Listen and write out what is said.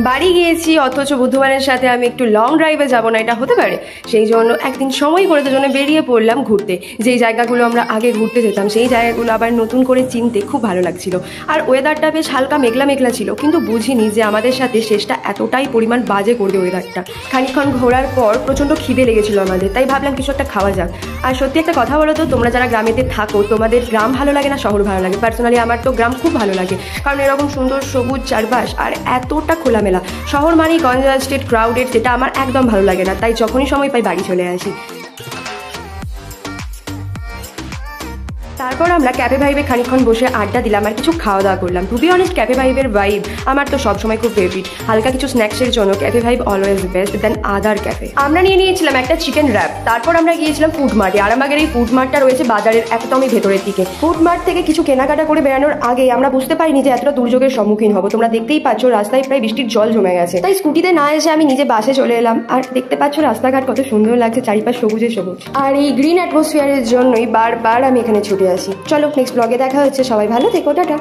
বাড়ি গিয়েছি অথচ বুধবারের সাথে আমি একটু লং ড্রাইভে যাব না, এটা হতে পারে? সেই জন্য একদিন সময় করে জন্য বেরিয়ে পড়লাম ঘুরতে। যেই জায়গাগুলো আমরা আগে ঘুরতে যেতাম সেই জায়গাগুলো আবার নতুন করে চিনতে খুব ভালো লাগছিল। আর ওয়েদারটা বেশ হালকা মেঘলা মেঘলা ছিল, কিন্তু বুঝিনি যে আমাদের সাথে শেষটা এতটাই পরিমাণ বাজে করবে ওয়েদারটা। খানিকক্ষণ ঘোরার পর প্রচণ্ড খিদে লেগেছিল আমাদের, তাই ভাবলাম কিছু একটা খাওয়া যাক। আর সত্যি একটা কথা বলো তো, তোমরা যারা গ্রামেতে থাকো তোমাদের গ্রাম ভালো লাগে না শহর ভালো লাগে? পার্সোনালি আমার তো গ্রাম খুব ভালো লাগে, কারণ এরকম সুন্দর সবুজ চারপাশ আর এতটা খোলামেলা। শহর মানেই কনজাস্টেড, ক্রাউডেড, যেটা আমার একদম ভালো লাগে না, তাই যখনই সময় পাই বাড়ি চলে আসি। তারপর আমরা ক্যাফে ভাইবে খানিকক্ষণ বসে আড্ডা দিলাম আর কিছু খাওয়া দাওয়া করলাম। টু বি অনেস্ট, ক্যাফে ভাইবের ভাইব আমার তো সবসময় খুব ফেভারিট। হালকা কিছু স্ন্যাক্সের জন্য cafe vibe always best than other cafe. আমরা নিয়ে নিয়েছিলাম একটা চিকেন র্যাপ। তারপর আমরা গিয়েছিলাম ফুড মার্টে। আরামবাগের এই ফুড মার্টটা রয়েছে বাজারের একদমই ভেতরের দিকে। ফুড মার্ট থেকে কিছু কেনাকাটা করে বেরানোর আগে আমরা বুঝতে পারিনি যে এতটা দুর্যোগের সম্মুখীন হবো। তোমরা দেখতেই পাচ্ছ রাস্তায় প্রায় বৃষ্টির জল জমে গেছে, তাই স্কুটিতে না এসে আমি নিজে বাসে চলে এলাম। আর দেখতে পাচ্ছ রাস্তাঘাট কত সুন্দর লাগছে, চারিপাশ সবুজে সবুজ। আর এই গ্রিন অ্যাটমসফিয়ারের জন্যই বারবার আমি এখানে ছুটে আসি। চলো নেক্সট ব্লগে দেখা হচ্ছে, সবাই ভালো থেকো, টাটা।